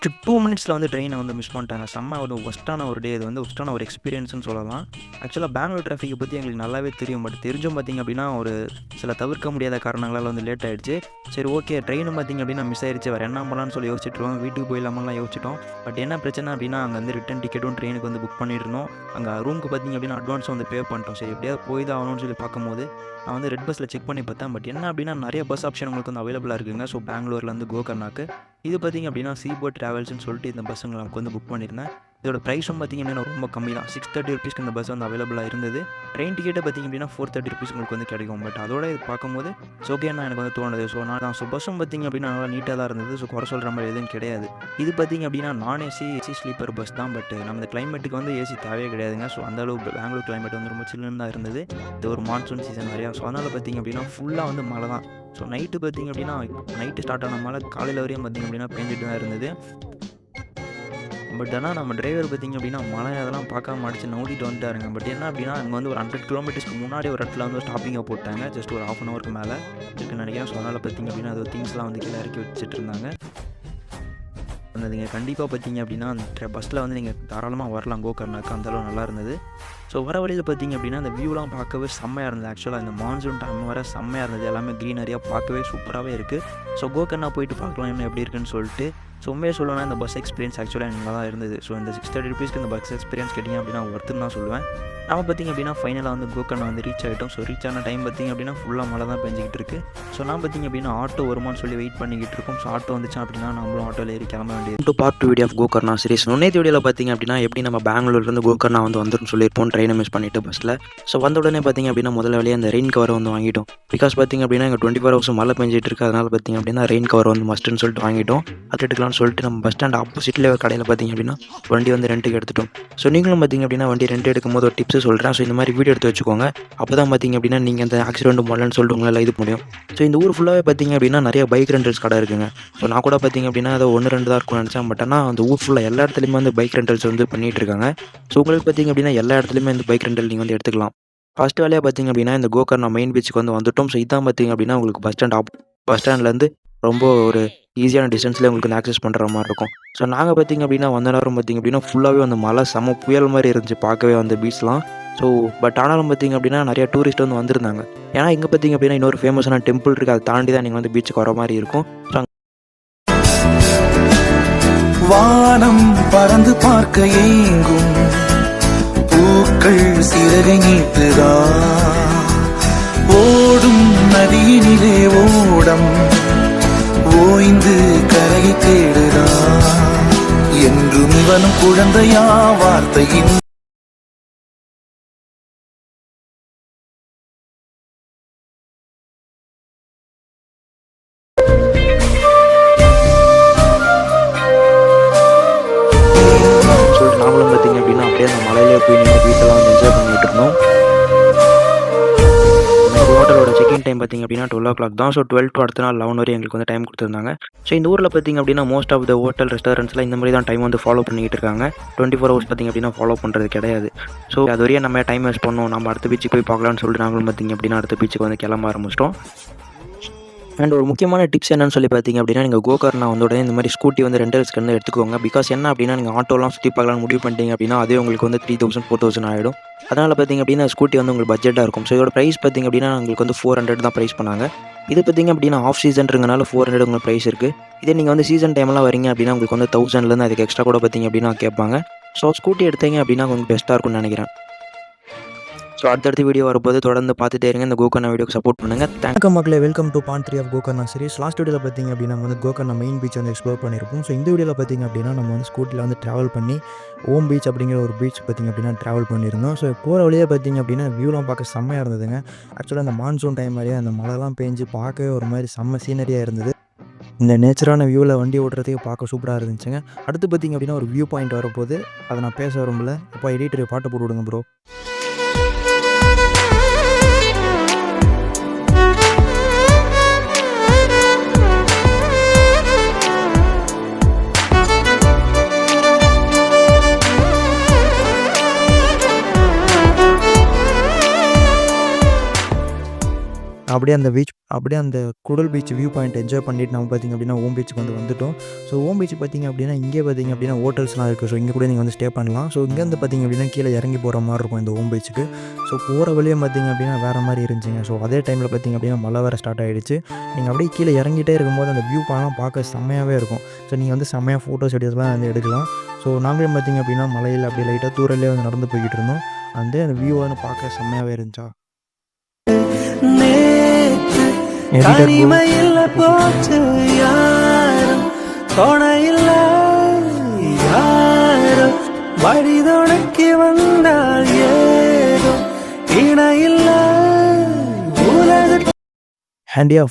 Just 2 மினிட்ஸில் வந்து ட்ரெயினை வந்து மிஸ் பண்ணிட்டாங்க. செம்ம ஒரு ஒஸ்ட்டான ஒரு டே. இது வந்து ஒஸ்ட்டான ஒரு எக்ஸ்பீரியன்ஸ்னு சொல்லலாம். ஆக்சுவலாக பெங்களூர் டிராஃபிக்கை பற்றி எங்களுக்கு நல்லாவே தெரியும். பட் தெரிஞ்சும் பார்த்திங்க அப்படின்னா ஒரு சில தவிர்க்க முடியாத காரணங்களால் வந்து லேட் ஆகிடுச்சு. சரி ஓகே, ட்ரெயினும் பார்த்திங்க அப்படின்னா மிஸ் ஆயிடுச்சு, வேறு என்ன பண்ணலான்னு சொல்லி யோசிச்சுட்ருவோம். வீட்டுக்கு போயிடலாமெல்லாம் யோசிச்சிட்டோம். பட் என்ன பிரச்சனை அப்படின்னா அங்கே வந்து ரிட்டன் டிக்கெட்டும் ட்ரெயினுக்கு வந்து புக் பண்ணியிருந்தோம். அங்கே ரூமுக்கு பார்த்திங்க அப்படின்னா அட்வான்ஸும் வந்து பே பண்ணிட்டோம். சரி எப்படியாவது போய் தான் ஆகணும்னு சொல்லி பார்க்கும்போது நான் வந்து ரெட் பஸ்ஸில் செக் பண்ணி பார்த்தேன். பட் என்ன அப்படின்னா நிறைய பஸ் ஆப்ஷன் உங்களுக்கு வந்து அவைலபிளாக இருக்குங்க. ஸோ பெங்களூர்லேருந்து கோகர்னாக்கு இது பார்த்திங்க அப்படின்னா சீபோர்ட் ட்ராவல்ஸ்னு சொல்லிட்டு இந்த பஸ்ஸுங்களை நமக்கு வந்து புக் பண்ணியிருந்தேன். இதோட ப்ரைஸும் பார்த்திங்க அப்படின்னா ரொம்ப கம்மி தான். 630 ருபீஸ்க்கு இந்த பஸ் வந்து அவைலபிளாக இருந்தது. ட்ரெயின் டிக்கெட்டை பார்த்திங்க அப்படின்னா 430 ருபீஸ் உங்களுக்கு வந்து கிடைக்கும். பட் அதோட இது பார்க்கும்போது ஓகேன்னா எனக்கு வந்து தோணுது. ஸோ பஸ்ஸும் பார்த்திங்க அப்படின்னா நல்லா நீட்டாக தான் இருந்தது. ஸோ குறை சொல்கிற மாதிரி எதுவும் கிடையாது. இது பார்த்திங்க அப்படின்னா நான் ஏசி ஸ்லீப்பர் பஸ் தான். பட் நம்ம இந்த கிளைமேட்டுக்கு வந்து ஏசி தேவையே கிடையாதுங்க. ஸோ அந்தளவு பெங்களூர் கிளைமேட் வந்து ரொம்ப சில்லுன்னு தான் இருந்தது. இது ஒரு மான்சூன் சீசன் நிறையா. ஸோ அதனால் பார்த்திங்க அப்படின்னா ஃபுல்லாக வந்து மழை தான். ஸோ நைட்டு பார்த்திங்க அப்படின்னா நைட்டு ஸ்டார்ட் ஆன மழை காலையில் வரையும் பார்த்திங்க அப்படின்னா பெஞ்சிட்டு தான் இருந்தது. பட் ஆனால் நம்ம டிரைவர் பார்த்திங்க அப்படின்னா மழை அதெல்லாம் பார்க்காம அடிச்சு நோண்டிட்டு வந்துட்டாருங்க. பட் என்ன அப்படின்னா அங்கே வந்து ஒரு 100 கிலோமீட்டர்ஸ்க்கு முன்னாடி ஒரு இடத்துல வந்து ஸ்டாப்பிங்கை போட்டாங்க. ஜஸ்ட் ஒரு 1/2 ஹவருக்கு மேலே இருக்குன்னு நினைக்கிறேன். ஸோ அதனால் பார்த்திங்க அப்படின்னா அது திங்ஸ்லாம் வந்து கீழே இறக்கி வச்சுட்டு இருந்தாங்க. நீங்கள் கண்டிப்பாக பார்த்திங்க அப்படின்னா அந்த பஸ்ஸில் வந்து நீங்கள் தாராளமாக வரலாம் கோகர்னாக்கு, அந்தளவு நல்லா இருந்தது. ஸோ வர வழியில் பார்த்திங்க அப்படின்னா அந்த வியூலாம் பார்க்கவே செம்மையாக இருந்தது. ஆக்சுவலாக இந்த மான்சூன் டைம் வர செம்மையாக இருந்தது. எல்லாமே க்ரீனரியாக பார்க்கவே சூப்பராகவே இருக்குது. ஸோ கோகர்னா போயிட்டு பார்க்கலாம் இன்னும் எப்படி இருக்குன்னு சொல்லிட்டு. ஸோ உண்மையாக சொல்லணும்னா இந்த பஸ் எக்ஸ்பீரியன்ஸ் ஆக்சுவலாக எனக்கு நல்லா தான் இருந்தது. ஸோ இந்த 630 ருபீஸ்க்கு இந்த பஸ் எக்ஸ்பீரியன்ஸ் கேட்டிங்க அப்படின்னா ஒர்த்துன்னு தான் சொல்லுவேன். நம்ம பார்த்திங்க அப்படின்னா ஃபைனலாக வந்து கோகர்னா வந்து ரீச் ஆகிட்டோம். ஸோ ரீச் ஆன டைம் பார்த்திங்க அப்படின்னா ஃபுல்லாக மழை தான் பெஞ்சிக்கிட்டு இருக்குது. ஸோ நான் பார்த்திங்க அப்படின்னா ஆட்டோ வருமானு சொல்லி வெயிட் பண்ணிக்கிட்டு இருக்கோம். ஸோ ஆட்டோ வந்துச்சு அப்படின்னா நம்மளும் ஆட்டோவில் ஏறி கிளம்ப வேண்டியது. Part 2 video of Gokarna series. முன்னேற்ற வீடியோவில் பார்த்திங்க அப்படின்னா எப்படி நம்ம பெங்களூர்லேருந்து கோகர்னா வந்து வந்துடும் சொல்லியிருப்போம் ட்ரெயினை மிஸ் பண்ணிவிட்டு பஸ்ஸில். ஸோ வந்த உடனே பார்த்திங்க அப்படின்னா முதல்ல வழியாக அந்த ரெயின் கவர் வந்து வாங்கிட்டோம். பிகாஸ் பார்த்திங்க அப்படின்னா இங்கே 24 ஹவர்ஸ் மழை பெஞ்சிட்டு இருக்குது. அதனால் பார்த்திங்க அப்படின்னா ரெயின் கவர் வந்து மஸ்ட்டுன்னு சொல்லிட்டு வாங்கிட்டோம். அது எடுக்கலாம்னு சொல்லிட்டு நம்ம பஸ் ஸ்டாண்ட் ஆப்போசிட்லேயே ஒரு கடையில் பார்த்திங்க அப்படின்னா வண்டி வந்து ரெண்ட்டுக்கு எடுத்துட்டோம். ஸோ நீங்களும் பார்த்திங்க அப்படின்னா வண்டி ரெண்ட் எடுக்கும்போது ஒரு டிப்ஸ் சொல்கிறேன். ஸோ இந்த மாதிரி வீடியோ எடுத்து வச்சுக்கோங்க. அப்போ தான் பார்த்திங்க அப்படின்னா நீங்கள் அந்த ஆக்சிடென்ட் போடலன்னு சொல்லிட்டு உங்களால் இது முடியும். ஸோ இந்த ஊர் ஃபுல்லாகவே பார்த்திங்க அப்படின்னா நிறைய பைக் ரெண்டல்ஸ் கடை இருக்குங்க. ஸோ நான் கூட பார்த்திங்க அப்படின்னா அதை 1-2 தான் இருக்கும்னு நினச்சேன். பட் ஆனால் அந்த ஊர் ஃபுல்லாக எல்லா இடத்துலையுமே வந்து பைக் ரெண்டல்ஸ் வந்து பண்ணிகிட்டு இருக்காங்க. ஸோ உங்களுக்கு பார்த்திங்க அப்படின்னா எல்லா இடத்துலையுமே இந்த பைக் ரெண்டல் நீங்கள் வந்து எடுத்துக்கலாம். ஃபஸ்ட்டு வேலையாக பார்த்திங்க அப்படின்னா இந்த கோகர்னா மெயின் பீச்சுக்கு வந்து வந்துவிட்டோம். ஸோ இதான் பார்த்திங்க அப்படின்னா உங்களுக்கு பஸ் ஸ்டாண்ட்லேருந்து ரொம்ப ஒரு ஈஸியான டிஸ்டன்ஸ்லேயே உங்களுக்கு வந்து ஆக்சஸ் பண்ணுற மாதிரி இருக்கும். ஸோ நாங்கள் பார்த்திங்க அப்படின்னா வந்த நேரம் பார்த்திங்க அப்படின்னா ஃபுல்லாகவே வந்து மழை செம்ம புயல் மாதிரி இருந்துச்சு பார்க்கவே அந்த பீச்லாம். ஸோ பட் ஆனாலும் பார்த்திங்க அப்படின்னா நிறையா டூரிஸ்ட் வந்து வந்திருந்தாங்க. ஏன்னா இங்கே பார்த்திங்க அப்படின்னா இன்னொரு ஃபேமஸான டெம்பிள் இருக்குது. அதை தாண்டி தான் நீங்கள் வந்து பீச்சுக்கு வர மாதிரி இருக்கும். ஸோ வானம் பறந்து பார்க்க ஏங்கும் பூக்கள் சிறகை நீட்டுதா, ஓடும் நதியினிலே ஓடம் ஓய்ந்து கரையை தேடுதா, என்றும் இவனும் குழந்தையா வார்த்தையின் நாமளும் பார்த்திங்க அப்படின்னா அப்படியே அந்த மலையிலே போய் நின்று பீச்செல்லாம் வந்து என்ஜாய் பண்ணிகிட்டு இருந்தோம். ஹோட்டலோட செக்இன் டைம் பார்த்திங்க அப்படின்னா 12 o'clock தான். ஸோ 12 to அடுத்த நாள் 11 வரை எங்களுக்கு வந்து டைம் கொடுத்துருந்தாங்க. ஸோ இந்த ஊரில் பார்த்திங்க அப்படின்னா மோஸ்ட் ஆஃப் த ஹோட்டல் ரெஸ்டாரண்ட்ஸ்லாம் இந்த மாதிரி தான் டைம் வந்து ஃபாலோ பண்ணிக்கிட்டு இருக்காங்க. 24 hours பார்த்திங்க அப்படின்னா ஃபாலோ பண்ணுறது கிடையாது. ஸோ அது வரையும் நம்ம டைம் வேஸ்ட் பண்ணோம், நம்ம அடுத்த பீச்சுக்கு போய் பார்க்கலான்னு சொல்லிட்டு நாங்களும் பார்த்திங்க அப்படின்னா அடுத்த பீச்சுக்கு வந்து கிளம்ப ஆரம்பிச்சிட்டோம். அண்ட் ஒரு முக்கியமான டிப்ஸ் என்னன்னு சொல்லி பார்த்திங்க அப்படின்னா நீங்கள் கோகர்னா வந்த உடனே இந்த மாதிரி ஸ்கூட்டி வந்து ரெண்டல்ஸ்க்கு வந்து எடுத்துக்கோங்க. பிகாஸ் என்ன அப்படின்னா நீங்கள் ஆட்டோலாம் சுற்றி பார்க்கலாம்னு முடிவு பண்ணிட்டீங்க அப்படின்னா அதே உங்களுக்கு வந்து 3000-4000 ஆகிடும். அதனால் பார்த்திங்க அப்படின்னா ஸ்கூட்டி வந்து உங்களுக்கு பட்ஜெட்டாக இருக்கும். ஸோ இதோட ப்ரைஸ் பார்த்திங்க அப்படின்னா உங்களுக்கு வந்து 400 தான் ப்ரைஸ் பண்ணாங்க. இது பார்த்திங்க அப்படின்னா ஆஃப் சீசன்றதுனால 400 உங்களுக்கு ப்ரைஸ் இருக்குது. இதே நீங்கள் வந்து சீசன் டைம்லாம் வரீங்க அப்படின்னா உங்களுக்கு வந்து 1000லேருந்து அதுக்கு எக்ஸ்ட்ரா கூட பார்த்திங்க அப்படின்னா கேட்பாங்க. ஸோ ஸ்கூட்டி எடுத்தீங்க அப்படின்னா உங்களுக்கு பெஸ்ட்டாக இருக்கும்னு நினைக்கிறேன். ஸோ அடுத்தடுத்த வீடியோ வரும்போது தொடர்ந்து பார்த்துட்டே இருங்க. இந்த கோகர்னா வீடியோக்கு சப்போர்ட் பண்ணுங்கள். வணக்கம் மக்களே, welcome to part 3 of Gokarna series. Last வீடியோவில் பார்த்திங்க அப்படின்னா நம்ம வந்து கோகர்னா மெயின் பீச் வந்து எக்ஸ்ப்ளோர் பண்ணியிருப்போம். ஸோ இந்த வீடியோவில் பார்த்திங்க அப்படின்னா நம்ம வந்து ஸ்கூட்டியில் வந்து ட்ராவல் பண்ணி ஓம் பீச் அப்படிங்கிற ஒரு பீச் பார்த்திங்க அப்படின்னா ட்ராவல் பண்ணியிருந்தோம். ஸோ போகிற வழியே பார்த்திங்க அப்படின்னா வியூலாம் பார்க்க செம்மையாக இருந்ததுங்க. ஆக்சுவலாக அந்த மான்சூன் டைம் மாதிரியே அந்த மழைலாம் பேஞ்சு பார்க்கவே ஒரு மாதிரி செம்ம சீனரியாக இருந்தது. இந்த நேச்சரான வியூவில் வண்டி ஓட்டுறதுக்கு பார்க்க சூப்பராக இருந்துச்சுங்க. அடுத்து பார்த்திங்க அப்படின்னா ஒரு வியூ பாயிண்ட் வரப்போது அதை நான் பேச வரும்ல. இப்போ எடிட்டர் பாட்டை போட்டு விடுங்க ப்ரோ. அப்படியே அந்த குடல் பீச் வியூ பாயிண்ட் என்ஜாய் பண்ணிட்டு நம்ம பார்த்திங்க அப்படின்னா ஓம் பீச்சுக்கு வந்துட்டோம். ஸோ ஓம் பீச் பார்த்திங்க அப்படின்னா இங்கே பார்த்திங்க அப்படின்னா ஹோட்டல்ஸ்லாம் இருக்குது. ஸோ இங்கே கூட நீங்கள் ஸ்டே பண்ணலாம். ஸோ இங்கேருந்து பார்த்திங்க அப்படின்னா கீழே இறங்கி போகிற மாதிரி இருக்கும் இந்த ஓம் பீச்சுக்கு. ஸோ போகிற வழியே பார்த்திங்க அப்படின்னா வேறு மாதிரி இருந்துச்சுங்க. ஸோ அதே டைமில் பார்த்திங்க அப்படின்னா மழை வேறு ஸ்டார்ட் ஆகிடுச்சு. நீங்கள் அப்படியே கீழே இறங்கிட்டே இருக்கும்போது அந்த வியூ பாயிண்ட்லாம் பார்க்க செம்மையாகவே இருக்கும். ஸோ நீங்கள் செம்மையாக ஃபோட்டோஸ் எடுக்கலாம் எடுக்கலாம். ஸோ நாங்களும் பார்த்திங்க அப்படின்னா மலையில் அப்படியே லைட்டாக தூரலே நடந்து போய்கிட்டு இருந்தோம். அந்த வியூவை பார்க்க செம்மையாகவே இருந்துச்சா. தனிமையில் போச்சு யாரும் துணையில்ல யாரும் வழிதுணைக்கு வந்தால் ஏதோ இணையில்ல உலக.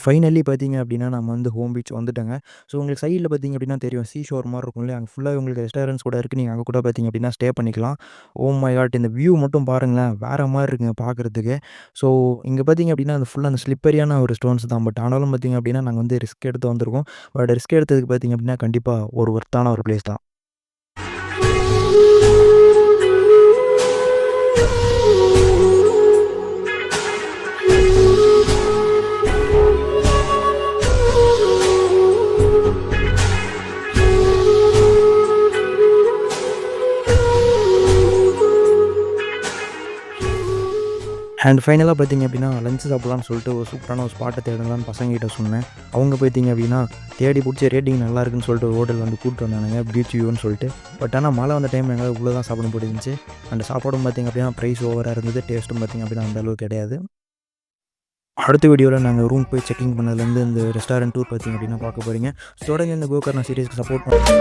ஃபைனலி பார்த்திங்க அப்படின்னா நம்ம ஹோம் பீச் வந்துட்டோங்க. ஸோ உங்களுக்கு சைடில் பார்த்திங்க அப்படின்னா தெரியும் சீஷோர் மாதிரி இருக்கும் இல்லையா, அங்கே ஃபுல்லாக உங்களுக்கு ரெஸ்டாரண்ட்ஸ் கூட இருக்குது. நீங்கள் அங்கே கூட பார்த்திங்க அப்படின்னா ஸ்டே பண்ணிக்கலாம். ஓ மை காட், இந்த வியூ மட்டும் பாருங்களேன், வேறு மாதிரி இருக்குங்க பார்க்குறதுக்கு. ஸோ இங்கே பார்த்திங்க அப்படின்னா அந்த ஃபுல்லாக அந்த ஸ்லிப்பரியான ஒரு ஸ்டோன்ஸ் தான். பட் ஆனாலும் பார்த்திங்க அப்படின்னா நாங்கள் ரிஸ்க் எடுத்து வந்திருக்கோம். பட் ரிஸ்க் எடுத்ததுக்கு பார்த்திங்க அப்படின்னா கண்டிப்பாக ஒரு ஒர்த்தான ஒரு பிளேஸ் தான். அண்ட் ஃபைனலாக பார்த்திங்க அப்படின்னா லஞ்ச் சாப்பிட்லான்னு சொல்லிட்டு ஒரு சூப்பரான ஒரு ஸ்பாட்டை தேடலான்னு பசங்கிட்ட சொன்னேன். அவங்க பார்த்திங்க அப்படின்னா தேடி பிடிச்சி ரேட்டிங் நல்லா இருக்குன்னு சொல்லிட்டு ஒரு ஹோட்டல் கூப்பிட்டு வந்தானுங்க, பீச் வியூன்னு சொல்லிட்டு. பட் ஆனால் மழை வந்த டைம் எங்களால் உள்ளே தான் சாப்பிட போட்டுருந்துச்சு. அந்த சாப்பாடும் பார்த்திங்க அப்படின்னா ப்ரைஸ் ஓவராக இருந்தது, டேஸ்ட்டும் பார்த்திங்க அப்படின்னா அந்த அளவுக்கு கிடையாது. அடுத்த வீடியோவில் நாங்கள் ரூம் போய் செக்கிங் பண்ணதுலேருந்து இந்த ரெஸ்டாரண்ட் டூர் பார்த்திங்க அப்படின்னா பார்க்க போகிறீங்க. தொடர்ந்து இந்த கோகர்ணா சீரிஸ்க்கு சப்போர்ட் பண்ணுறேன்.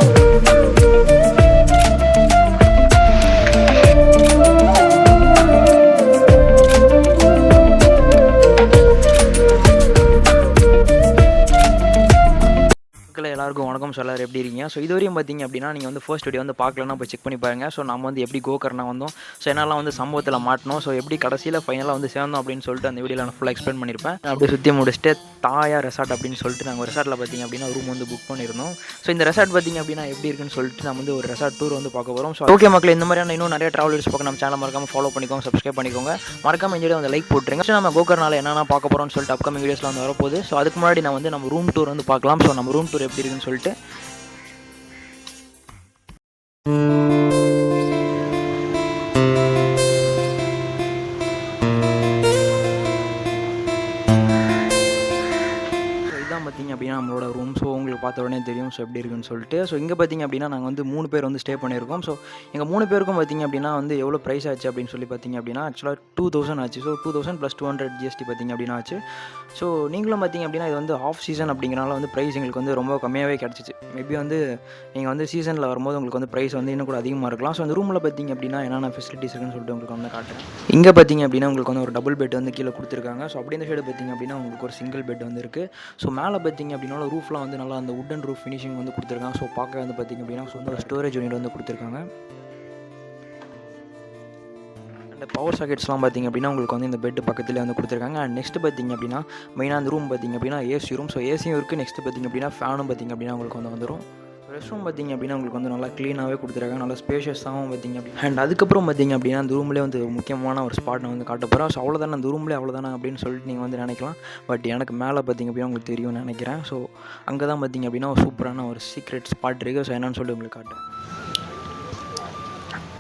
எல்லாருக்கும் வணக்கம். ஸோ எல்லோரும் எப்படி இருக்கீங்க? ஸோ இதுவரையும் பார்த்திங்க அப்படின்னா நீங்கள் ஃபர்ஸ்ட் வீடியோ பார்க்கலன்னா போய் செக் பண்ணி பாருங்கள். ஸோ நம்ம எப்படி கோகர்ணா வந்தோம், ஸோ என்னெல்லாம் சம்பவத்தில் மாட்டணும், ஸோ எப்படி கடைசியில் ஃபைனலாக சேர்ந்தோம் அப்படின்னு சொல்லிட்டு அந்த வீடியோவில் நான் ஃபுல்லாக எக்ஸ்பிளைன் பண்ணியிருப்பேன். அப்படியே சுற்றி முடிச்சுட்டு தாயா ரெசார்ட் அப்படின்னு சொல்லிட்டு நாங்கள் ரெசார்ட்டில் பார்த்திங்க அப்படின்னா ரூம் புக் பண்ணியிருந்தோம். ஸோ இந்த ரெசார்ட் பார்த்திங்க அப்படின்னா எப்படி இருக்குன்னு சொல்லிட்டு நம்ம ஒரு ரெசார்ட் டூர் பார்க்க போகிறோம். ஸோ ஓகே மக்கள், இந்த மாதிரியான இன்னும் நிறைய ட்ராவல் வீடியோஸ் பார்க்க நம்ம சேனல் மறக்காமல் ஃபாலோ பண்ணிக்கோங்க, சப்ஸ்கிரைப் பண்ணிக்கோங்க. மறக்காமல் இந்த வீடியோ லைக் போட்டுருங்க. ஸோ நம்ம கோகர்ணாவில் என்னென்ன பார்க்க போகிறோம்னு சொல்லிட்டு அப்கமிங் வீடியோஸில் வரப்போகுது. ஸோ அதுக்கு முன்னாடி நான் நம்ம ரூம் டூர் பார்க்கலாம். ஸோ நம்ம ரூம் டூர் எப்படி இருக்குன்னு சொல்லிட்டு பார்த்திங்க அப்படின்னா நம்மளோட ரூம். ஸோ உங்களுக்கு பார்த்த உடனே தெரியும் ஸோ எப்படி இருக்குன்னு சொல்லிட்டு. ஸோ இங்கே பார்த்திங்க அப்படின்னா நாங்கள் 3 பேர் ஸ்டே பண்ணியிருக்கோம். ஸோ எங்கள் 3 பேருக்கும் பார்த்திங்க அப்படின்னா எவ்வளோ ப்ரைஸ் ஆச்சு அப்படின்னு சொல்லி பார்த்திங்க அப்படின்னா ஆக்சுவலாக 2000 ஆச்சு. ஸோ 2000 + 200 GST பார்த்திங்க அப்படின்னா ஆச்சு. ஸோ நீங்களும் பார்த்திங்க அப்படின்னா இது ஆஃப் சீசன் அப்படிங்கிறனால ப்ரைஸ் எங்களுக்கு ரொம்ப கம்மியாகவே கிடச்சிச்சு. மேபி நீங்கள் சீசனில் வரும்போது உங்களுக்கு ப்ரைஸ் இன்னும் கூட அதிகமாக இருக்கலாம். ஸோ அந்த ரூமில் பார்த்திங்க அப்படின்னா என்னென்ன ஃபெசிலிட்டிஸ் இருக்குன்னு சொல்லிட்டு உங்களுக்கு காட்டுறேன். இங்கே பார்த்திங்க அப்படின்னா உங்களுக்கு ஒரு டபுள் பெட் கீழே கொடுத்துருக்காங்க. ஸோ அப்படி இந்த சைடு பார்த்திங்க அப்படின்னா உங்களுக்கு ஒரு சிங்கிள் பெட் இருக்குது. ஸோ மேலே பார்த்திங்க அப்படின்னா ரூஃப்லாம் நல்லா அந்த உட்டன் ரூஃப் ஃபினிஷிங் கொடுத்துருக்காங்க. ஸோ பார்க்க பார்த்திங்க அப்படின்னா ஒரு ஸ்டோரேஜ் யூனிட் கொடுத்துருக்காங்க. அண்ட் பவர் சாக்கெட்ஸ்லாம் பார்த்திங்க அப்படின்னா உங்களுக்கு இந்த பெட் பக்கத்தில் கொடுத்துருக்காங்க. அண்ட் நெக்ஸ்ட் பார்த்திங்க அப்படின்னா மெயினாக அந்த ரூம் பார்த்திங்க அப்படின்னா ஏசி ரூம். ஸோ ஏசியும் இருக்குது. நெக்ஸ்ட் பார்த்திங்க அப்படின்னா ஃபேனும் பார்த்திங்க அப்படின்னா உங்களுக்கு வந்துடும். ரெஸ்ட் ரூம் பார்த்திங்க அப்படின்னா உங்களுக்கு நல்லா க்ளீனாகவே கொடுத்துருக்காங்க, நல்லா ஸ்பேஷியஸாகவும் பார்த்திங்க அப்படின்னா. அண்ட் அதுக்கப்புறம் பார்த்திங்க அப்படின்னா அந்த ரூம்லேயே முக்கியமான ஒரு ஸ்பாட் நான் காட்ட போகிறேன். ஸோ அவ்வளோதானே, அந்த ரூம்லேயே அவ்வளோதானே அப்படின்னு சொல்லிட்டு நீங்கள் நினைக்கலாம். பட் எனக்கு மேலே பார்த்திங்க அப்படின்னா உங்களுக்கு தெரியும்னு நினைக்கிறேன். ஸோ அங்கே தான் பார்த்திங்க அப்படின்னா ஒரு சூப்பரான ஒரு சீக்ரெட் ஸ்பாட் இருக்குது. ஸோ என்னன்னு சொல்லிட்டு உங்களுக்கு காட்டுறேன்.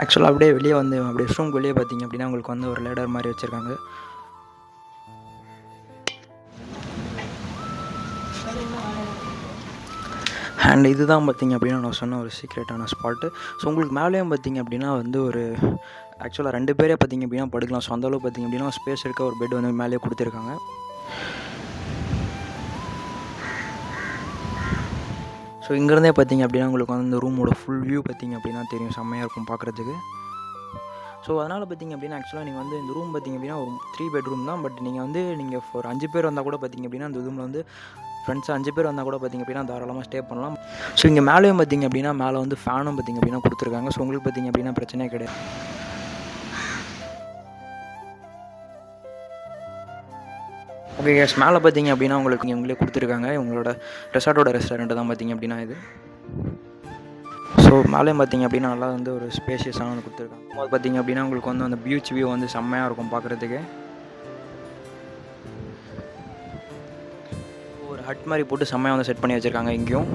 ஆக்சுவலாக அப்படியே வெளியே அப்படியே ரெஸ்ட் ரூம்க்கு வெளியே பார்த்திங்க அப்படின்னா உங்களுக்கு ஒரு லேடர் மாதிரி வச்சுருக்காங்க. அண்ட் இதுதான் பார்த்திங்க அப்படின்னா நான் சொன்ன ஒரு சீக்ரெட்டான ஸ்பாட்டு. ஸோ உங்களுக்கு மேலேயும் பார்த்திங்க அப்படின்னா ஒரு ஆக்சுவலாக 2 பேரே பார்த்திங்க அப்படின்னா படுக்கலாம். ஸோ அந்தளவு பார்த்திங்க அப்படின்னா ஸ்பேஸ் இருக்க ஒரு பெட் மேலேயே கொடுத்துருக்காங்க. ஸோ இங்கேருந்தே பார்த்திங்க அப்படின்னா உங்களுக்கு அந்த ரூமோட ஃபுல் வியூ பார்த்திங்க அப்படின்னா தெரியும், செம்மையாக இருக்கும் பார்க்குறதுக்கு. ஸோ அதனால் பார்த்திங்க அப்படின்னா ஆக்சுவலாக நீங்கள் இந்த ரூம் பார்த்திங்க அப்படின்னா ஒரு 3 பெட்ரூம் தான். பட் நீங்கள் ஒரு 5 பேர் வந்தால் கூட பார்த்திங்க அப்படின்னா அந்த ரூமில் ஃப்ரெண்ட்ஸ் 5 பேர் வந்தால் கூட பார்த்திங்க அப்படின்னா தாராளமாக ஸ்டே பண்ணலாம். ஸோ இங்கே மேலேயும் பார்த்திங்க அப்படின்னா மேலே ஃபேனும் பார்த்திங்க அப்படின்னா கொடுத்துருக்காங்க. ஸோ உங்களுக்கு பார்த்திங்க அப்படின்னா பிரச்சனையே கிடையாது. ஓகே கேஸ், மேலே பார்த்திங்க அப்படின்னா உங்களுக்கு இவங்களே கொடுத்துருக்காங்க. உங்களோட ரெசார்ட்டோட ரெஸ்டாரண்ட் தான் பார்த்திங்க அப்படின்னா இது. ஸோ மேலேயும் பார்த்திங்க அப்படின்னா நல்லா ஒரு ஸ்பேஷியஸாக கொடுத்துருக்காங்க. அது பார்த்திங்க அப்படின்னா உங்களுக்கு அந்த பீச் வியூ செம்மையாக இருக்கும் பார்க்குறதுக்கு. ஹட் மாதிரி போட்டு செம்மையாக வந்து செட் பண்ணி வச்சுருக்காங்க இங்கேயும்.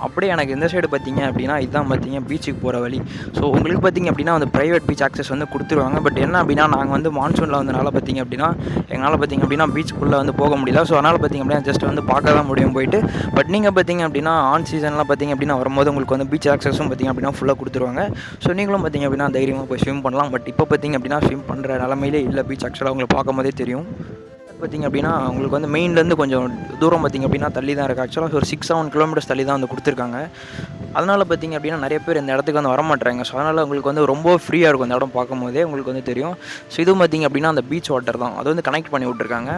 அப்படியே எனக்கு இந்த சைடு பார்த்தீங்க அப்படின்னா இதுதான் பார்த்தீங்க பீச்சுக்கு போகிற வழி. ஸோ உங்களுக்கு பார்த்தீங்க அப்படின்னா வந்து ப்ரைவேட் பீச் ஆக்சஸ் வந்து கொடுத்துருவாங்க. பட் என்ன அப்படின்னா நாங்கள் வந்து மான்சூனில் வந்தனால பார்த்தீங்க அப்படின்னா எங்களால் பார்த்தீங்க அப்படின்னா பீச்சுக்குள்ளே வந்து போக முடியல. ஸோ அதனால் பார்த்தீங்க அப்படின்னா ஜஸ்ட் வந்து பார்க்க தான் முடியும் போயிட்டு. பட் நீங்கள் பார்த்தீங்க அப்படின்னா ஆன் சீசன்லாம் பார்த்தீங்க அப்படின்னா வரும்போது உங்களுக்கு வந்து பீச் ஆக்சஸும் பார்த்தீங்க அப்படின்னா ஃபுல்லாக கொடுத்துருவாங்க. ஸோ நீங்களும் பார்த்தீங்க அப்படின்னா தைரியமாக போய் ஸ்விம் பண்ணலாம். பட் இப்போ பார்த்தீங்க அப்படின்னா ஸ்விம் பண்ணுற நிலமையிலே இல்லை பீச். ஆக்சுவலாக உங்களுக்கு பார்க்கும் போதே தெரியும். பார்த்திங்க அப்படின்னா உங்களுக்கு வந்து மெயின்லேருந்து கொஞ்சம் தூரம் பார்த்திங்க அப்படின்னா தள்ளி தான் இருக்குது. ஆக்சுவலாக ஒரு 6-7 கிலோமீட்டர்ஸ் தள்ளி தான் வந்து கொடுத்துருக்காங்க. அதனால் பார்த்திங்க அப்படின்னா நிறைய பேர் இந்த இடத்துக்கு வந்து வரமாட்டாங்க. ஸோ அதனால் உங்களுக்கு வந்து ரொம்ப ஃப்ரீயாக இருக்கும் இந்த இடம் பார்க்கும்போதே உங்களுக்கு வந்து தெரியும். ஸோ இதுவும் பார்த்திங்க அப்படின்னா அந்த பீச் வாட்டர் தான், அது வந்து கனெக்ட் பண்ணி விட்ருக்காங்க.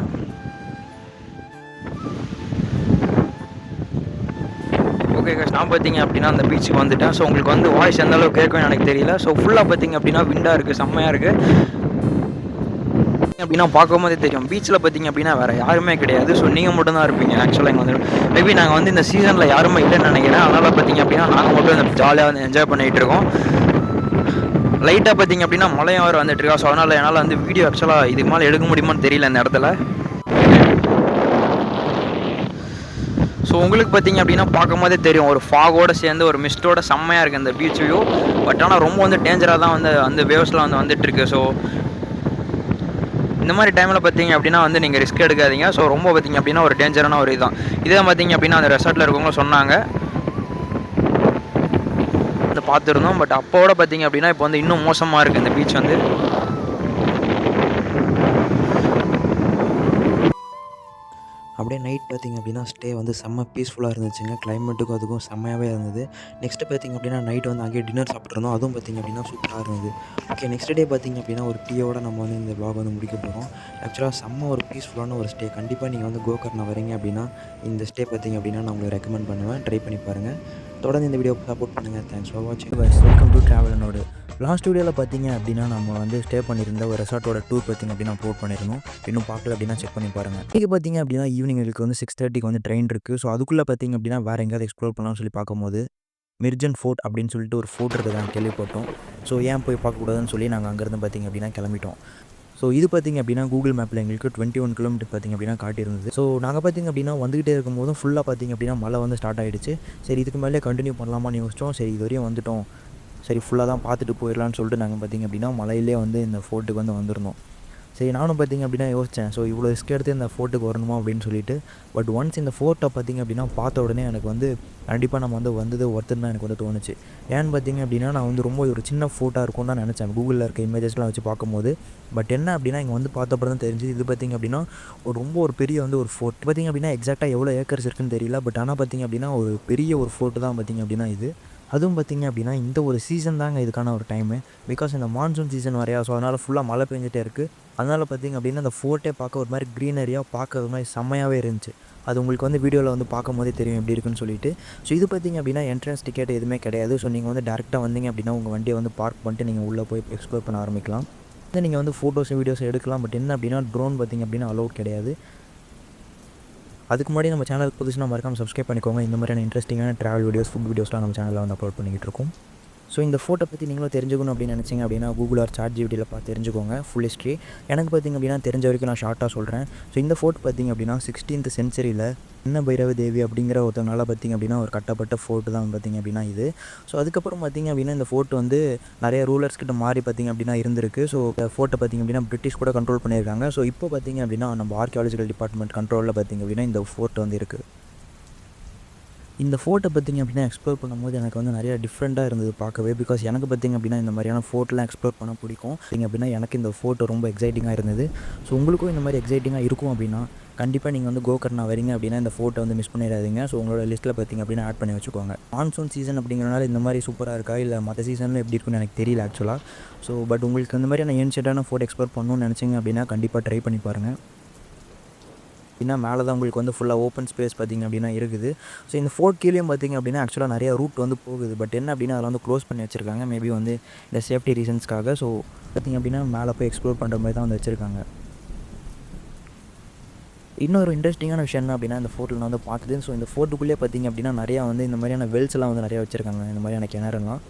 ஓகே கைஸ், நான் பார்த்திங்க அப்படின்னா அந்த பீச்சுக்கு வந்துட்டேன். ஸோ உங்களுக்கு வந்து வாய்ஸ் எந்த அளவுக்கு கேட்கும் எனக்கு தெரியல. ஸோ ஃபுல்லாக பார்த்திங்க அப்படின்னா விண்டாக இருக்குது, செம்மையாக இருக்குது அப்படின்னா பார்க்கும்போதே தெரியும். பீச்சில் பார்த்திங்க அப்படின்னா வேறு யாருமே கிடையாது. ஸோ நீங்கள் மட்டும் தான் இருப்பீங்க. ஆக்சுவலாக இங்கே வந்து மேபி நாங்கள் வந்து இந்த சீசனில் யாருமே இல்லைன்னு நினைக்கிறேன். அதனால் பார்த்திங்க அப்படின்னா நாங்கள் மட்டும் இந்த ஜாலியாக வந்து என்ஜாய் பண்ணிகிட்டு இருக்கோம். லைட்டாக பார்த்திங்க அப்படின்னா மழையும் வேறு வந்துட்டுருக்கா. ஸோ அதனால் என்னால் வந்து வீடியோ ஆக்சுவலாக இதுக்கு மேலே எடுக்க முடியுமான்னு தெரியல இந்த இடத்துல. ஸோ உங்களுக்கு பார்த்திங்க அப்படின்னா பார்க்கும்போதே தெரியும் ஒரு ஃபாகோடு சேர்ந்து ஒரு மிஸ்டோட செம்மையாக இருக்குது இந்த பீச் வியூ. பட் ஆனால் ரொம்ப வந்து டேஞ்சராக தான் வந்து அந்த வேவ்ஸ்லாம் வந்து வந்துட்டுருக்கு. ஸோ இந்த மாதிரி டைமில் பார்த்திங்க அப்படின்னா வந்து நீங்கள் ரிஸ்க் எடுக்காதீங்க. ஸோ ரொம்ப பார்த்திங்க அப்படின்னா ஒரு டேஞ்சரான ஒரு இதுதான். இதே பார்த்திங்க அப்படின்னா அந்த ரெசார்ட்டில் இருக்கவங்க சொன்னாங்க வந்து பார்த்துருந்தோம். பட் அப்போட பார்த்திங்க அப்படின்னா இப்போ வந்து இன்னும் மோசமாக இருக்குது இந்த பீச் வந்து. அப்படியே நைட் பார்த்திங்க அப்படின்னா ஸ்டே வந்து செம்ம பீஸ்ஃபுல்லாக இருந்துச்சுங்க. கிளைமேட்டுக்கும் அதுக்கும் செம்மையாகவே இருந்தது. நெக்ஸ்ட்டு பார்த்திங்க அப்படின்னா நைட் வந்து அங்கேயே டின்னர் சாப்பிட்ருந்தோம். அதுவும் பார்த்திங்க அப்படின்னா சூப்பராக இருந்தது. ஓகே, நெக்ஸ்ட் டே பார்த்திங்க அப்படின்னா ஒரு டீயோட நம்ம வந்து இந்த vlog வந்து முடிக்க போகிறோம். ஆக்சுவலாக செம்ம ஒரு பீஸ்ஃபுல்லான ஒரு ஸ்டே. கண்டிப்பாக நீங்கள் வந்து கோகர்ணா வரீங்க அப்படின்னா இந்த ஸ்டே பார்த்திங்க அப்படின்னா நான் உங்களுக்கு ரெக்கமெண்ட் பண்ணுவேன். ட்ரை பண்ணி பாருங்கள். தொடர்ந்து இந்த வீடியோ சப்போர்ட் பண்ணுங்கள். தேங்க்ஸ் ஃபார் வாட்சிங். Welcome to travel. லாஸ்ட் வீடியோவில் பார்த்திங்க அப்படின்னா நம்ம வந்து ஸ்டே பண்ணியிருந்த ஒரு ரெசார்ட்டோட டூர் பார்த்திங்க அப்படின்னா அப்லோட் பண்ணியிருந்தோம். இன்னும் பார்க்கல அப்படின்னா செக் பண்ணி பாருங்கள். இன்றைக்கி பார்த்திங்க அப்படின்னா ஈவினிங் எங்களுக்கு வந்து 6:30க்கு வந்து ட்ரெயின் இருக்குது. ஸோ அதுக்குள்ளே பார்த்திங்க அப்படின்னா வேறு எங்கேயாவது எக்ஸ்ப்ளோர் பண்ணலாம்னு சொல்லி பார்க்கும்போது மிர்ஜன் ஃபோர்ட் அப்படின்னு சொல்லிட்டு ஒரு ஃபோர்ட் இருக்குது நாங்கள் கேள்விப்பட்டோம். ஸோ ஏன் போய் பார்க்கக்கூடாதுன்னு சொல்லி நாங்கள் அங்கேருந்து பார்த்திங்க அப்படின்னா கிளம்பிட்டோம். ஸோ இது பார்த்திங்க அப்படின்னா கூகுள் மேப்பில் எங்களுக்கு 21 கிலோமீட்டர் பார்த்திங்க அப்படின்னா காட்டியிருந்தது. ஸோ நாங்கள் பார்த்திங்க அப்படின்னா வந்துகிட்டே இருக்கும்போதும் ஃபுல்லாக பார்த்திங்க அப்படின்னா மழை வந்து ஸ்டார்ட் ஆகிடுச்சு. சரி இதுக்கு மேலே கண்டினியூ பண்ணலாமான்னு யோசித்தோம். சரி இது வரையும் வந்துட்டோம், சரி ஃபுல்லாக தான் பார்த்துட்டு போயிடலான்னு சொல்லிட்டு நாங்கள் பார்த்திங்க அப்படின்னா மலையிலே வந்து இந்த ஃபோர்ட்டுக்கு வந்து வந்திருந்தோம். சரி நானும் பார்த்திங்க அப்படின்னா யோசித்தேன், ஸோ இவ்வளோ ரிஸ்க் எடுத்து இந்த ஃபோர்ட்டுக்கு வரணுமா அப்படின்னு சொல்லிட்டு. பட் ஒன்ஸ் இந்த ஃபோர்ட்டை பார்த்திங்க அப்படின்னா பார்த்த உடனே எனக்கு வந்து கண்டிப்பாக நம்ம வந்து வந்தது ஒருத்தர் தான் எனக்கு வந்து தோணுச்சு. ஏன்னு பார்த்திங்க அப்படின்னா நான் வந்து ரொம்ப ஒரு சின்ன ஃபோர்ட்டாக இருக்கும்னு தான் நினச்சேன் கூகுளில் இருக்க இமேஜஸ்லாம் வச்சு பார்க்கும்போது. பட் என்ன அப்படின்னா இங்கே வந்து பார்த்தப்பறம் தான் தெரிஞ்சு இது பார்த்திங்க அப்படின்னா ரொம்ப ஒரு பெரிய வந்து ஒரு ஃபோர்ட். பார்த்திங்க அப்படின்னா எக்ஸாக்டாக எவ்வளோ ஏக்கர்ஸ் இருக்குன்னு தெரியல. பட் ஆனால் பார்த்திங்க அப்படின்னா ஒரு பெரிய ஒரு ஃபோர்ட்டு தான் பார்த்திங்க அப்படின்னா இது. அதுவும் பார்த்திங்க அப்படின்னா இந்த ஒரு சீசன் தாங்க இதுக்கான ஒரு டைமு. பிகாஸ் இந்த மான்சூன் சீசன் வரையா, ஸோ அதனால் ஃபுல்லாக மழை பெஞ்சிட்டே இருக்குது. அதனால் பார்த்திங்க அப்படின்னா அந்த ஃபோர்ட்டே பார்க்க ஒரு மாதிரி க்ரீனரியாக பார்க்க ஒரு மாதிரி செம்மையாகவே இருந்துச்சு. அது உங்களுக்கு வந்து வீடியோவில் வந்து பார்க்கும் போதே தெரியும் எப்படி இருக்குன்னு சொல்லிட்டு. ஸோ இது பார்த்திங்க அப்படின்னா என்ட்ரன்ஸ் டிக்கெட் எதுவுமே கிடையாது. ஸோ நீங்கள் வந்து டேரெக்டாக வந்தீங்க அப்படின்னா உங்கள் வண்டியை வந்து பார்க் பண்ணிட்டு நீங்கள் உள்ளே போய் எக்ஸ்ப்ளோர் பண்ண ஆரம்பிக்கலாம். நீங்கள் வந்து ஃபோட்டோஸ் வீடியோஸ் எடுக்கலாம். பட் என்ன அப்படின்னா ட்ரோன் பார்த்திங்க அப்படின்னா அலோட் கிடையாது. அதுக்கு முன்னாடி நம்ம சேனலுக்கு புதுசுனா மறக்காம சப்ஸ்கிரைப் பண்ணிக்கோங்க. இந்த மாதிரியான இன்ட்ரெஸ்டிங்கான ட்ராவல் வீடியோஸ், ஃபுட் வீடியோஸ்லாம் நம்ம சேனலில் வந்து அப்லோட் பண்ணிக்கிட்டு இருக்கோம். ஸோ இந்த ஃபோட்டோ பற்றி நீங்களும் தெரிஞ்சுக்கணும் அப்படின்னு நினச்சிங்க அப்படின்னா கூகுள் ஆர் ChatGPTயில் பார்த்து தெரிஞ்சுக்கோங்க ஃபுல் ஹிஸ்ட்ரி. எனக்கு பார்த்திங்க அப்படின்னா தெரிஞ்ச வரைக்கும் நான் ஷார்ட்டாக சொல்கிறேன். ஸோ இந்த ஃபோர்ட் பார்த்திங்க அப்படின்னா 16th சென்ச்சுரியில் சின்ன பைரவ தேவி அப்படிங்கிற ஒருத்தவங்களால பார்த்திங்க அப்படின்னா ஒரு கட்டப்பட்ட ஃபோர்ட்டு தான் பார்த்திங்க அப்படின்னா இது. ஸோ அதுக்கப்புறம் பார்த்திங்க அப்படின்னா இந்த ஃபோர்ட் வந்து நிறைய ரூலர்ஸ் கிட்ட மாறி பார்த்திங்க அப்படின்னா இருந்திருக்கு. ஸோ இந்த ஃபோர்ட்டை பார்த்திங்க அப்படின்னா பிரிட்டிஷ் கூட கண்ட்ரோல் பண்ணியிருக்காங்க. ஸோ இப்போ பார்த்திங்க அப்படின்னா நம்ம ஆர்கியாலஜிக்கல் டிபார்ட்மெண்ட் கண்ட்ரோலில் பார்த்திங்க அப்படின்னா இந்த ஃபோர்ட் வந்து இருக்குது. இந்த ஃபோர்ட்டை பார்த்திங்க அப்படின்னா எக்ஸ்ப்ளோர் பண்ணும்போது எனக்கு வந்து நிறைய டிஃப்ரெண்ட்டாக இருந்தது பார்க்கவே. பிகாஸ் எனக்கு பார்த்திங்க அப்படின்னா இந்த மாதிரியான ஃபோர்ட்லாம் எக்ஸ்ப்ளோர் பண்ண பிடிக்கும். பார்த்திங்க அப்படின்னா எனக்கு இந்த ஃபோர்ட்டு ரொம்ப எக்ஸைட்டிங்காக இருந்தது. ஸோ உங்களுக்கும் இந்த மாதிரி எக்ஸைட்டிங்காக இருக்கும் அப்படின்னா கண்டிப்பாக நீங்கள் வந்து கோகர்ணா வரீங்க அப்படின்னா இந்த ஃபோர்ட்டை வந்து மிஸ் பண்ணிடாதீங்க. ஸோ உங்களோட லிஸ்ட்டில் பார்த்திங்க அப்படின்னா ஆட் பண்ணி வச்சுக்கோங்க. மான்சூன் சீசன் அப்படிங்கிறனால இந்த மாதிரி சூப்பராக இருக்கா இல்லை மற்ற சீசனில் எப்படி இருக்குன்னு எனக்கு தெரியல ஆக்சுவலாக. ஸோ பட் உங்களுக்கு இந்த மாதிரியான ஏன்ஷியண்டான ஃபோர்ட் எக்ஸ்ப்ளோர் பண்ணணும்னு நினச்சிங்க அப்படின்னா கண்டிப்பாக ட்ரை பண்ணி பாருங்கள். அப்படின்னா மேலே தான் உங்களுக்கு வந்து ஃபுல்லாக ஓப்பன் ஸ்பேஸ் பார்த்திங்க அப்படின்னா இருக்குது. ஸோ இந்த ஃபோர்ட் கீழேயும் பார்த்திங்க அப்படின்னா ஆக்சுவலாக நிறைய ரூட் வந்து போகுது. பட் என்ன அப்படின்னா அதில் வந்து க்ளோஸ் பண்ணி வச்சுருக்காங்க. மேபி வந்து இந்த சேஃப்டி ரீசன்ஸ்க்காக. ஸோ பார்த்திங்க அப்படின்னா மேலே போய் எக்ஸ்ப்ளோர் பண்ணுற மாதிரி தான் வந்து வச்சுருக்காங்க. இன்னொரு இன்ட்ரெஸ்டிங்கான விஷயம் என்ன அப்படின்னா இந்த ஃபோர்ட்டில் நான் வந்து பார்க்குது. ஸோ இந்த ஃபோர்ட்டுக்குள்ளே பார்த்திங்க அப்படின்னா நிறையா வந்து இந்த மாதிரியான வெல்ஸ் எல்லாம் வந்து நிறையா வச்சுருக்காங்க. இந்த மாதிரியான கிணறுலாம்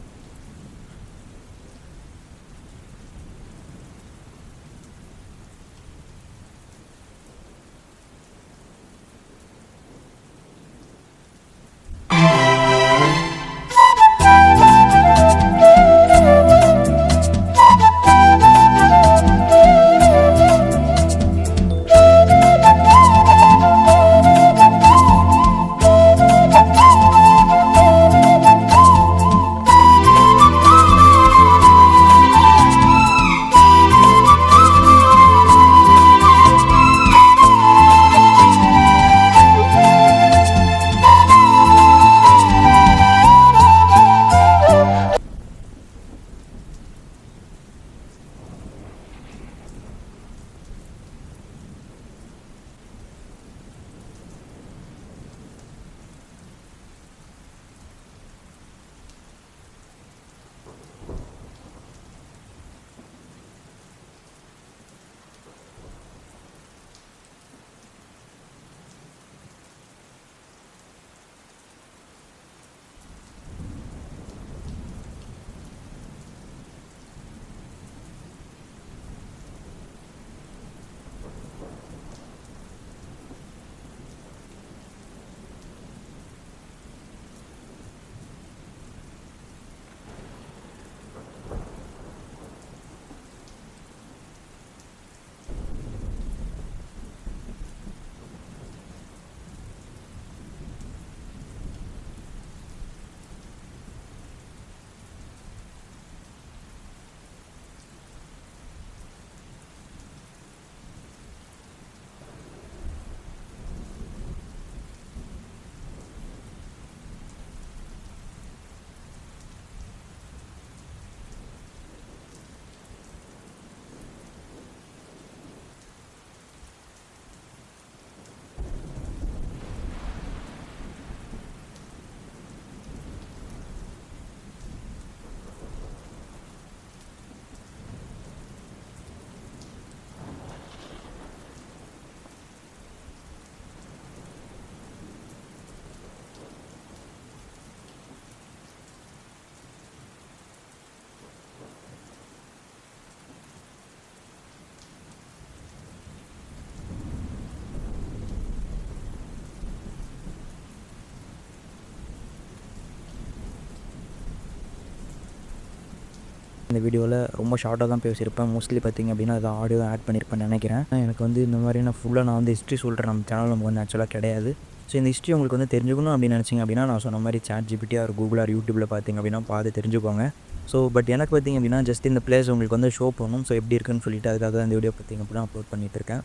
இந்த வீடியோவில் ரொம்ப ஷார்ட்டாக தான் பேசியிருப்பேன். மோஸ்ட்லி பார்த்திங்க அப்படின்னா அதை ஆடியோ ஆட் பண்ணியிருப்பேன்னு நினைக்கிறேன். எனக்கு வந்து இந்த மாதிரி நான் ஃபுல்லாக நான் வந்து ஹிஸ்ட்ரி சொல்கிறேன் நம்ம சேனல் நமக்கு வந்து ஆக்சுவலாக கிடையாது. ஸோ இந்த ஹிஸ்ட்ரி உங்களுக்கு வந்து தெரிஞ்சுக்கணும் அப்படின்னு நினச்சிங்க அப்படின்னா நான் சொன்ன மாதிரி ChatGPT ஆர் கூகுள் ஆர் யூடியூப்பில் பார்த்திங்க அப்படின்னா பார்த்து தெரிஞ்சுக்கோங்க. ஸோ பட் எனக்கு பார்த்திங்க அப்படின்னா ஜஸ்ட் இந்த பிளேஸ் உங்களுக்கு வந்து ஷோ பண்ணணும். ஸோ எப்படி இருக்குன்னு சொல்லிட்டு அதுக்காக தான் இந்த வீடியோ பார்த்திங்க அப்படின்னா அப்லோட் பண்ணிகிட்டு இருக்கேன்.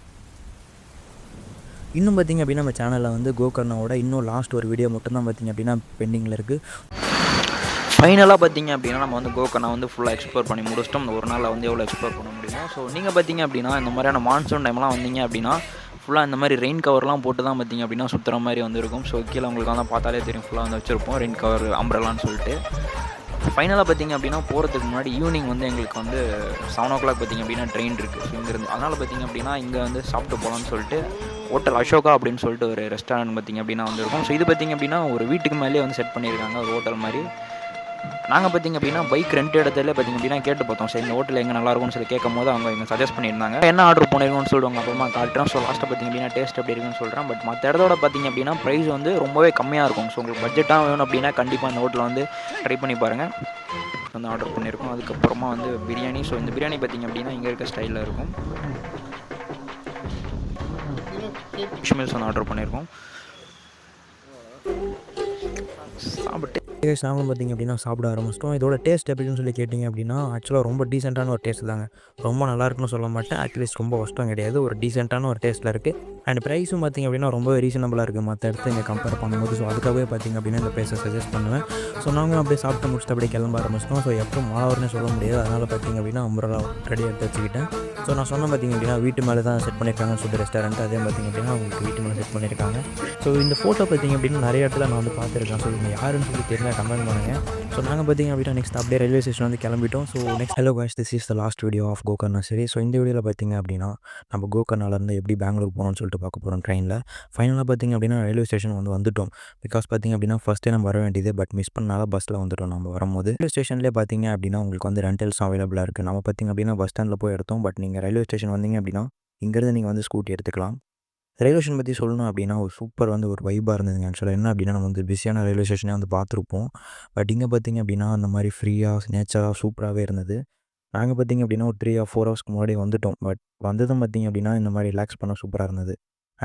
இன்னும் பார்த்திங்க அப்படின்னா நம்ம சேனலில் வந்து கோகர்ணாவோட இன்னும் லாஸ்ட் ஒரு வீடியோ மட்டும் தான் பார்த்திங்க அப்படின்னா பெண்டிங்கில் இருக்குது. ஃபைனலாக பார்த்திங்க அப்படின்னா நம்ம வந்து கோகர்ணா வந்து ஃபுல்லாக எக்ஸ்ப்ளோர் பண்ணி முடிச்சிட்டோம். இந்த ஒரு நாளில் வந்து எவ்வளோ எக்ஸ்ப்ளோர் பண்ண முடியும். ஸோ நீங்கள் பார்த்திங்க அப்படின்னா இந்த மாதிரியான மான்சூன் டைம்லாம் வந்தீங்க அப்படின்னா ஃபுல்லாக இந்த மாதிரி ரெயின் கவர்லாம் போட்டு தான் பார்த்திங்க அப்படின்னா சுற்றுற மாதிரி வந்து இருக்கும். ஸோ கீழே உங்களுக்கு வந்து பார்த்தாலே தெரியும் ஃபுல்லாக வந்து வச்சுருப்போம் ரெயின் கவர் அம்ப்ரெல்லான்னு சொல்லிட்டு. ஃபைனலாக பார்த்திங்க அப்படின்னா போகிறதுக்கு முன்னாடி ஈவினிங் வந்து எங்களுக்கு வந்து 7 o'clock பார்த்திங்க அப்படின்னா ட்ரெயின் இருக்குது. ஸோ இங்கேருந்து அதனால் பார்த்திங்க அப்படின்னா இங்கே வந்து சாப்பிட்டு போகலான்னு சொல்லிட்டு ஹோட்டல் அசோகா அப்படின்னு சொல்லிட்டு ஒரு ரெஸ்டாரண்ட் பார்த்திங்க அப்படின்னா வந்துருக்கும். ஸோ இது பார்த்திங்க அப்படின்னா ஒரு வீட்டுக்கு மேலேயே வந்து செட் பண்ணியிருக்காங்க ஒரு ஹோட்டல் மாதிரி. நாங்கள் பார்த்திங்க அப்படின்னா பைக் ரெண்ட் இடத்துல பார்த்திங்க அப்படின்னா கேட்டு பார்த்தோம். சரி இந்த ஹோட்டல் எங்கே நல்லாயிருக்கும்னு சொல்லி கேட்கும் போது அவங்க எங்கள் சஜஸ்ட் பண்ணியிருந்தாங்க. என்ன ஆர்டர் பண்ணிருக்கோம்னு சொல்லுவாங்க. அப்புறமா காட்டுறோம். ஸோ லாஸ்ட்டாக பார்த்திங்க அப்படின்னா டேஸ்ட் எப்படி இருக்குன்னு சொல்கிறேன். பட் மற்ற இடத்தோட பார்த்திங்க அப்படின்னா ப்ரைஸ் வந்து ரொம்பவே கம்மியாக இருக்கும். ஸோ உங்களுக்கு பட்ஜெட்டாக வேணும் அப்படின்னா கண்டிப்பாக இந்த ஹோட்டலில் வந்து ட்ரை பண்ணி பாருங்கள். வந்து ஆர்டர் பண்ணியிருக்கோம். அதுக்கப்புறமா வந்து பிரியாணி. ஸோ இந்த பிரியாணி பார்த்திங்க அப்படின்னா இங்கே இருக்க ஸ்டைலில் இருக்கும். ஃபிஷ் மீல்ஸ் வந்து ஆர்டர் பண்ணியிருக்கோம். சாப்பிட்டு நாங்களும் பார்த்திங்க அப்படின்னா சாப்பிட ஆரம்பிச்சிட்டோம். இதோட டேஸ்ட் எப்படின்னு சொல்லி கேட்டிங்க அப்படின்னா ஆக்சுவலாக ரொம்ப டீசெண்டான ஒரு டேஸ்ட் தாங்க. ரொம்ப நல்லாயிருக்குன்னு சொல்ல மாட்டேன். அட்லீஸ்ட் ரொம்ப கஷ்டம் கிடையாது. ஒரு டீசெண்டான ஒரு டேஸ்ட்டில் இருக்குது. அண்ட் ப்ரைஸும் பார்த்திங்க அப்படின்னா ரொம்பவே ரீசனபிளாக இருக்குது மற்ற இடத்த இங்கே கம்பேர் பண்ணும்போது. ஸோ அதுக்காகவே பார்த்திங்க அப்படின்னா இந்த ப்ரைஸை சஜஸ்ட் பண்ணுவேன். ஸோ நாங்களும் அப்படியே சாப்பிட்டு முடிச்சுட்டு அப்படியே கிளம்ப ஆரம்பிச்சிட்டோம். ஸோ எப்போ மழை வரும்னே சொல்ல முடியாது. அதனால் பார்த்திங்க அப்படின்னா அம்பரலா ரெடி எடுத்து வச்சுக்கிட்டேன். ஸோ நான் சொன்ன பார்த்திங்க அப்படின்னா வீட்டு மேலே தான் செட் பண்ணியிருக்காங்கன்னு சொல்லிட்டு ரெஸ்டாரண்ட் அதே பார்த்திங்க அப்படின்னா அவங்களுக்கு வீட்டு மேலே செட் பண்ணியிருக்காங்க. ஸோ இந்த ஃபோட்டோ பார்த்திங்க அப்படின்னா நிறைய இடத்துல நான் வந்து பார்த்துருக்கேன். ஸோ இவங்க யாருன்னு சொல்லி தெரிஞ்சால் கமெண்ட் பண்ணுங்கள். ஸோ நாங்கள் பார்த்திங்க அப்படின்னா நெக்ஸ்ட் அப்படியே ரயில்வே ஸ்டேஷன் வந்து கிளம்பிட்டோம். So next hello guys, this is the last video of Gokarna சரி. ஸோ இந்த வீடியோவில் பார்த்திங்க அப்படின்னா நம்ம கோகர்ணாலேருந்து எப்படி பெங்களூர் போகணும்னு சொல்லிட்டு பார்க்க போகிறோம் ட்ரெயினில். ஃபைனலாக பார்த்திங்க அப்படின்னா ரயில்வே ஸ்டேஷன் வந்து வந்துட்டோம். பிகாஸ் பார்த்திங்க அப்படின்னா ஃபஸ்ட்டே நம்ம வர வேண்டியது பட் மிஸ் பண்ணால பஸ்ஸில் வந்துட்டோம் நம்ம வரும்போது. ரயில்வே ஸ்டேஷன்லேயே பார்த்திங்க அப்படின்னா உங்களுக்கு வந்து ரெண்டல்ஸும் அவைலபிளாக இருக்குது. நம்ம பார்த்திங்க அப்படின்னா பஸ் ஸ்டாண்டில் போய் எடுத்தோம். பட் நீங்கள் ரயில்வே ஸ்டேஷன் வந்தீங்க அப்படின்னா இங்கேருந்து நீங்கள் வந்து ஸ்கூட்டி எடுத்துக்கலாம். ரயில்வே ஸ்டேஷன் பற்றி சொல்லணும் அப்படின்னா ஒரு சூப்பர் வந்து ஒரு வைபாக இருந்ததுங்க. ஆக்சுவலாக என்ன அப்படின்னா நம்ம வந்து பிஸியான ரயில்வே ஸ்டேஷனே வந்து பார்த்துருப்போம். பட் இங்கே பார்த்திங்க அப்படின்னா அந்த மாதிரி ஃப்ரீயாக நேச்சராக சூப்பராகவே இருந்தது. நாங்கள் பார்த்திங்க அப்படின்னா ஒரு 3 or 4 ஹவர்ஸ்க்கு முன்னாடி வந்துட்டோம். பட் வந்ததும் பார்த்திங்க அப்படின்னா இந்த மாதிரி ரிலாக்ஸ் பண்ண சூப்பராக இருந்தது.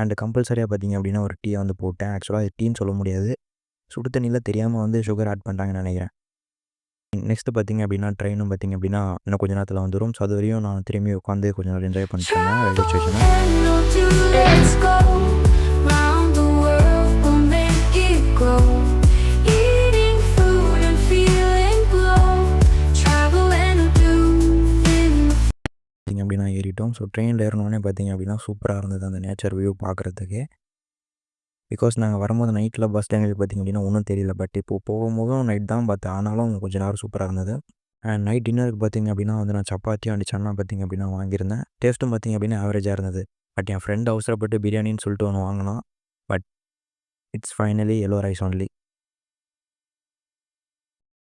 அண்ட் கம்பல்சரியாக பார்த்திங்க அப்படின்னா ஒரு டீயை வந்து போட்டேன். ஆக்சுவலாக அது டீன்னு சொல்ல முடியாது. சுடு தண்ணியில் தெரியாமல் வந்து சுகர் ஆட் பண்ணிட்டாங்கன்னு நினைக்கிறேன். நெக்ஸ்ட்டு பார்த்திங்க அப்படின்னா ட்ரெயினும் பார்த்திங்க அப்படின்னா இன்னும் கொஞ்சம் நேரத்தில் வந்துடும். ஸோ அது வரையும் நான் திரும்பி உட்காந்து கொஞ்சம் நேரம் என்ஜாய் பண்ணிட்டு இருந்தேன் ரயில்வே ஸ்டேஷனை. பார்த்திங்க அப்படின்னா ஏறிட்டோம். ஸோ ட்ரெயினில் ஏறினோடனே பார்த்திங்க அப்படின்னா சூப்பராக இருந்தது அந்த நேச்சர் வியூ பார்க்குறதுக்கு. பிகாஸ் நாங்கள் வரும்போது நைட்டில் பஸ் எங்களுக்கு பார்த்திங்க அப்படின்னா ஒன்றும் தெரியல. பட் இப்போது போகும்போதும் நைட் தான் பார்த்தேன். ஆனாலும் கொஞ்சம் நேரம் சூப்பராக இருந்தது. அண்ட் நைட் டின்னருக்கு பார்த்திங்க அப்படின்னா வந்து நான் சப்பாத்தியும் அண்ட் சன்னா பார்த்திங்க அப்படின்னா வாங்கியிருந்தேன். டேஸ்ட்டும் பார்த்திங்க அப்படின்னா ஆவரேஜாக இருந்தது. பட் என் ஃப்ரெண்ட் அவசரப்பட்டு பிரியாணின்னு சொல்லிட்டு ஒன்று வாங்கினான். But it's finally yellow rice only.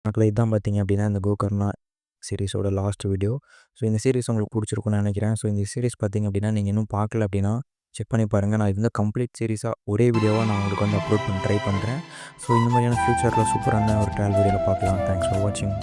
மக்களே இதுதான் பார்த்திங்க அப்படின்னா இந்த கோகர்ணா சீரிஸோட லாஸ்ட் வீடியோ. ஸோ இந்த சீரிஸ் உங்களுக்கு பிடிச்சிருக்குன்னு நினைக்கிறேன். ஸோ இந்த சீரிஸ் பார்த்திங்க அப்படின்னா நீங்கள் இன்னும் பார்க்கல அப்படின்னா செக் பண்ணி பாருங்கள். நான் இந்த கம்ப்ளீட் சீரிஸாக ஒரே வீடியோவாக நான் உங்களுக்கு வந்து அப்லோட் பண்ண ட்ரை பண்ணுறேன். ஸோ இந்த மாதிரியான ஃப்யூச்சரில் சூப்பரான ஒரு ட்ராவல் வீடியோவில் பார்க்கலாம். தேங்க்ஸ் ஃபார் வாட்சிங்.